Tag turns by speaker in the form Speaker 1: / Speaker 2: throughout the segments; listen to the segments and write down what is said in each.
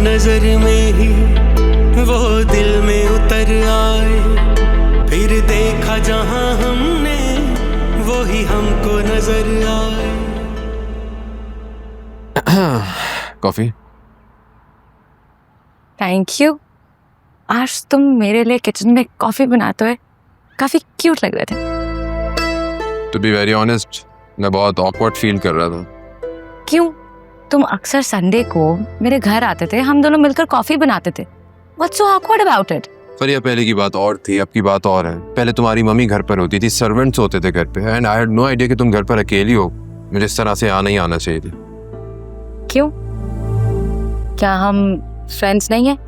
Speaker 1: नजर में ही वो दिल में उतर आए, फिर देखा जहां हमने वो ही हमको नजर आए।
Speaker 2: कॉफी।
Speaker 3: Thank you. आज तुम मेरे लिए किचन में कॉफी बनाते हुए काफी क्यूट लग रहे थे।
Speaker 2: टू बी वेरी ऑनेस्ट, मैं बहुत ऑकवर्ड फील कर रहा था।
Speaker 3: क्यों? तुम अक्सर संडे को मेरे घर आते थे, हम दोनों मिलकर कॉफी बनाते थे। What's so awkward about it?
Speaker 2: पर यह पहले की बात और थी, अब की बात और है। पहले तुम्हारी मम्मी घर पर होती थी, सर्वेंट्स होते थे घर पे, and I had no idea कि तुम घर पर अकेली हो। मुझे इस तरह से आना ही आना चाहिए था।
Speaker 3: क्यों? क्या हम फ्रेंड्स नहीं हैं?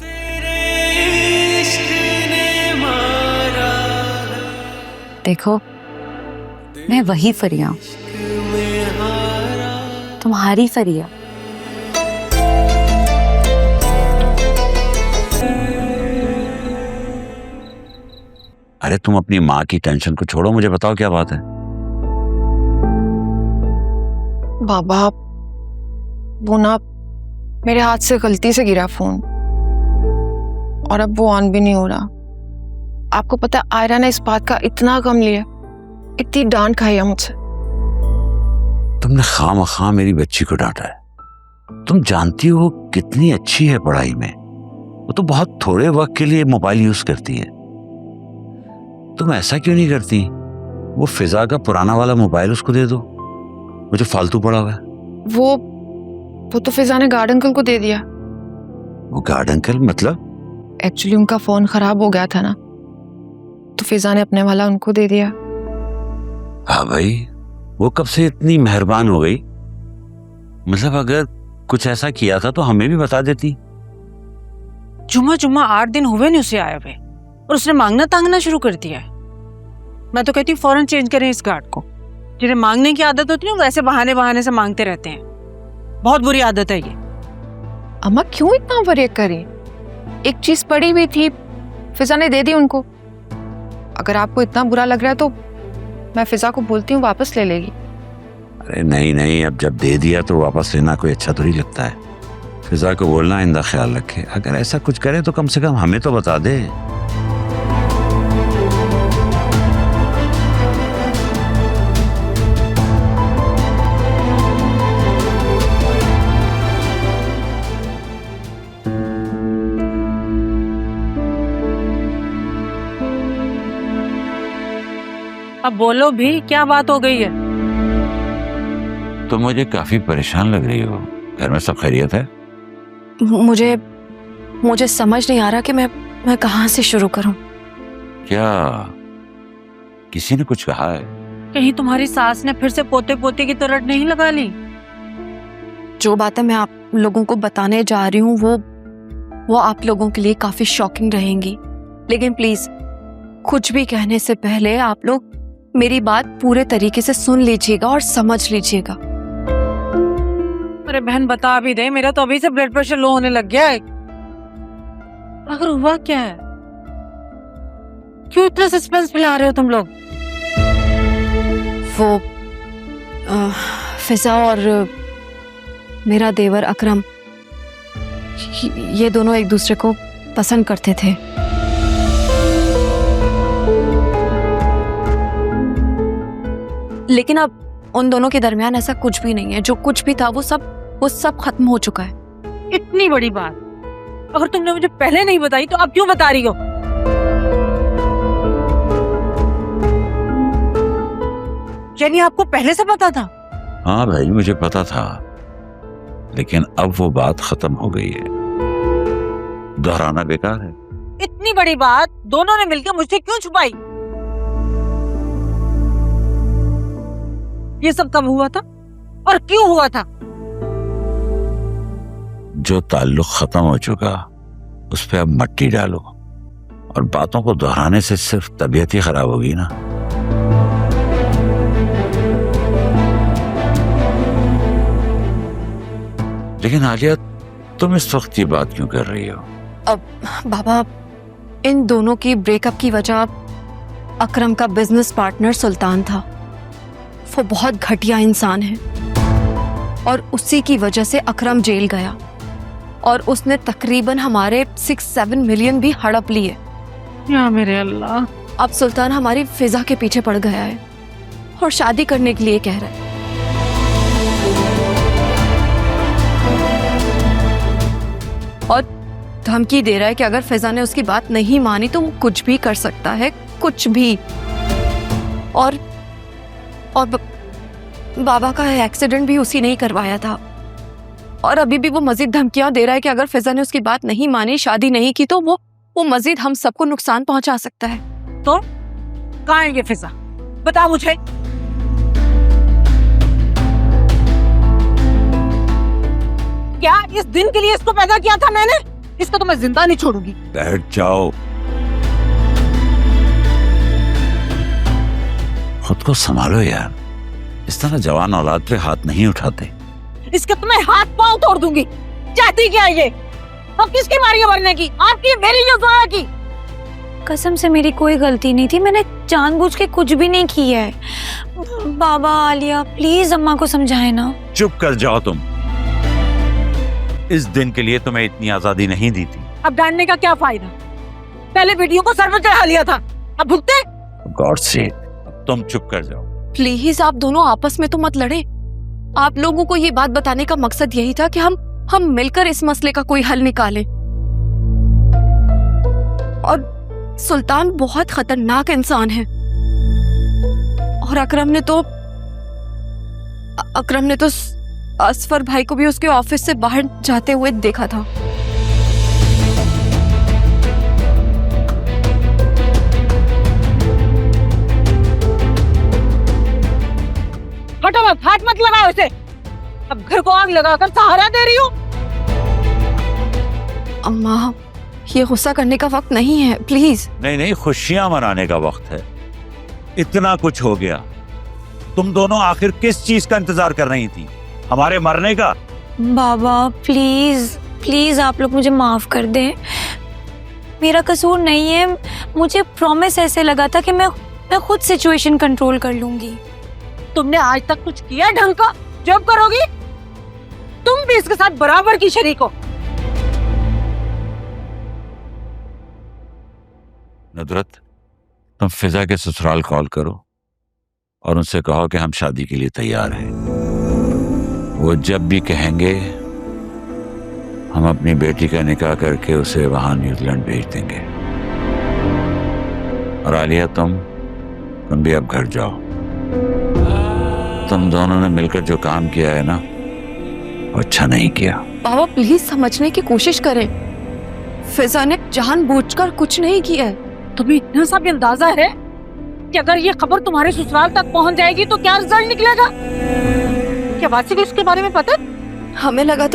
Speaker 3: देखो, मैं वही फरिया हूँ, तुम्हारी फरिया।
Speaker 4: अरे तुम अपनी माँ की टेंशन को छोड़ो, मुझे बताओ क्या बात है।
Speaker 5: बाबा, वो ना मेरे हाथ से गलती से गिरा फोन और अब वो ऑन भी नहीं हो रहा। आपको पता है आयरा ने इस बात का इतना गम लिया, इतनी डांट खाई है मुझसे।
Speaker 4: तुमने खामखा मेरी बच्ची को डांटा है। तुम जानती हो कितनी अच्छी है पढ़ाई में, वो तो बहुत थोड़े वक्त के लिए मोबाइल यूज करती है। तुम ऐसा क्यों नहीं करती, वो फिजा का पुराना वाला मोबाइल उसको दे दो, वो जो फालतू पड़ा हुआ है।
Speaker 5: वो तो फिजा ने गार्ड अंकल को दे दिया।
Speaker 4: वो गार्ड अंकल मतलब?
Speaker 5: एक्चुअली उनका फोन खराब हो गया था ना, तो फिजा ने अपने वाला उनको दे दिया।
Speaker 4: हाँ भाई, वो कब से इतनी मेहरबान हो गई? मतलब अगर कुछ ऐसा किया था तो हमें भी बता देती।
Speaker 6: जुम्मा 8 दिन हुए नहीं उसे आए हुए और उसने मांगना तांगना शुरू कर दिया है। मैं तो कहती हूँ फौरन चेंज करें इस गार्ड को। जिन्हें मांगने की आदत होती है वो ऐसे बहाने से मांगते रहते हैं। बहुत बुरी आदत है ये।
Speaker 5: अम्मा क्यों इतना वरी करी? एक चीज पड़ी हुई थी, फिजा ने दे दी उनको। अगर आपको इतना बुरा लग रहा है तो मैं फिजा को बोलती हूँ, वापस ले लेगी।
Speaker 4: अरे नहीं, अब जब दे दिया तो वापस लेना कोई अच्छा थोड़ी लगता है। फिजा को बोलना आइंदा ख्याल रखे, अगर ऐसा कुछ करे तो कम से कम हमें तो बता दे।
Speaker 6: अब बोलो भी, क्या बात हो गई है?
Speaker 4: तो मुझे काफी परेशान लग रही हो। घर में सब खैरियत है?
Speaker 3: मुझे समझ नहीं आ रहा कि मैं कहाँ से शुरू करूं।
Speaker 4: क्या किसी ने कुछ कहा है?
Speaker 6: कहीं तुम्हारी सास ने फिर से पोते पोते की तरह नहीं लगा ली?
Speaker 3: जो बातें मैं आप लोगों को बताने जा रही हूँ वो आप लोगों के लिए काफी शॉकिंग रहेंगी, लेकिन प्लीज कुछ भी कहने से पहले आप लोग मेरी बात पूरे तरीके से सुन लीजिएगा और समझ लीजिएगा।
Speaker 6: अरे बहन बता भी दे, मेरा तो अभी से ब्लड प्रेशर लो होने लग गया है। आखिर हुआ क्या है? क्यों इतना सस्पेंस फैला रहे हो तुम लोग?
Speaker 3: वो फिजा और मेरा देवर अकरम, ये दोनों एक दूसरे को पसंद करते थे। लेकिन अब उन दोनों के दरमियान ऐसा कुछ भी नहीं है। जो कुछ भी था वो सब खत्म हो चुका है।
Speaker 6: इतनी बड़ी बात अगर तुमने मुझे पहले नहीं बताई तो अब क्यों बता रही हो? यानी आपको पहले से पता था?
Speaker 4: हाँ भाई, मुझे पता था, लेकिन अब वो बात खत्म हो गई है, दोहराना बेकार है।
Speaker 6: इतनी बड़ी बात दोनों ने मिलकर मुझसे क्यों छुपाई? ये सब कब हुआ था और क्यों हुआ था?
Speaker 4: जो ताल्लुक खत्म हो चुका उस पे अब मट्टी डालो, और बातों को दोहराने से सिर्फ तबीयत ही खराब होगी ना। लेकिन आलिया, तुम इस वक्त ये बात क्यों कर रही हो?
Speaker 3: अब बाबा, इन दोनों की ब्रेकअप की वजह अकरम का बिजनेस पार्टनर सुल्तान था। वो बहुत घटिया इंसान है और उसी की वजह से अकरम जेल गया। और उसने तकरीबन हमारे 6-7 मिलियन भी हड़प लिए।
Speaker 6: या मेरे अल्लाह।
Speaker 3: अब सुल्तान हमारी फिजा के पीछे पड़ गया है और शादी करने के लिए कह रहा है। और धमकी दे रहा है कि अगर फिजा ने उसकी बात नहीं मानी तो वो कुछ भी कर सकता है, कुछ भी। और बाबा का एक्सीडेंट भी उसी ने ही करवाया था। और अभी भी वो मजीद धमकियां दे रहा है कि अगर फिजा ने उसकी बात नहीं मानी, शादी नहीं की, तो वो मजीद हम सबको नुकसान पहुंचा सकता है।
Speaker 6: तो कहाँ है ये फिजा? बता मुझे। क्या इस दिन के लिए इसको पैदा किया था मैंने? इसको तो मैं जिंदा नहीं छोड़ूंगी।
Speaker 4: बैठ जाओ, खुद को संभालो यार। इस तरह जवान औलाद पे हाथ नहीं उठाते।
Speaker 6: इसके तो मैं हाथ पांव तोड़ दूंगी। चाहती क्या है ये? अब किसकी मारी है मरने की? आपकी, मेरी या ज़ोया की?
Speaker 7: कसम से मेरी कोई गलती नहीं थी, मैंने जानबूझ के कुछ भी नहीं किया है। बाबा, आलिया प्लीज अम्मा को समझाए ना।
Speaker 4: चुप कर जाओ तुम। इस दिन के लिए तुम्हें इतनी आजादी नहीं दी थी।
Speaker 6: अब डांटने का क्या फायदा? पहले वीडियो को सर पर चढ़ा लिया था, अब भुगते।
Speaker 4: गॉड से तुम चुप कर जाओ।
Speaker 3: प्लीज आप दोनों आपस में तो मत लड़े। आप लोगों को ये बात बताने का मकसद यही था कि हम मिलकर इस मसले का कोई हल निकालें। और सुल्तान बहुत खतरनाक इंसान है और अकरम ने तो असफर भाई को भी उसके ऑफिस से बाहर जाते हुए देखा था।
Speaker 6: हटो मत, हाथ मत लगाओ इसे। अब घर को आग लगाकर सहारा दे रही हो।
Speaker 3: अम्मा, ये गुस्सा करने का वक्त नहीं है, प्लीज।
Speaker 4: नहीं, खुशियां मनाने का वक्त है। इतना कुछ हो गया, तुम दोनों आखिर किस चीज का इंतजार कर रही थी? हमारे मरने का?
Speaker 7: बाबा प्लीज प्लीज आप लोग मुझे माफ कर दें, मेरा कसूर नहीं है। मुझे प्रॉमिस ऐसे लगा था कि मैं खुद सिचुएशन कंट्रोल कर लूंगी।
Speaker 6: तुमने आज तक कुछ किया ढंग का? जब करोगी तुम भी इसके साथ बराबर की शरीक हो।
Speaker 4: नुदरत, तुम फिजा के ससुराल कॉल करो और उनसे कहो कि हम शादी के लिए तैयार हैं। वो जब भी कहेंगे हम अपनी बेटी का निकाह करके उसे वहां न्यूजीलैंड भेज देंगे। और आलिया, तुम भी अब घर जाओ। तुम दोनों ने मिलकर जो काम किया है ना, वो अच्छा नहीं किया।
Speaker 3: बाबा प्लीज समझने की कोशिश करें। फिजा ने जानबूझकर कुछ नहीं किया है।
Speaker 6: तुम्हें इतना सा भी अंदाजा है कि अगर ये खबर तुम्हारे ससुराल तक पहुंच जाएगी तो क्या रिजल्ट निकलेगा? क्या वासी को इसके बारे में पता है?
Speaker 3: हमें लगा था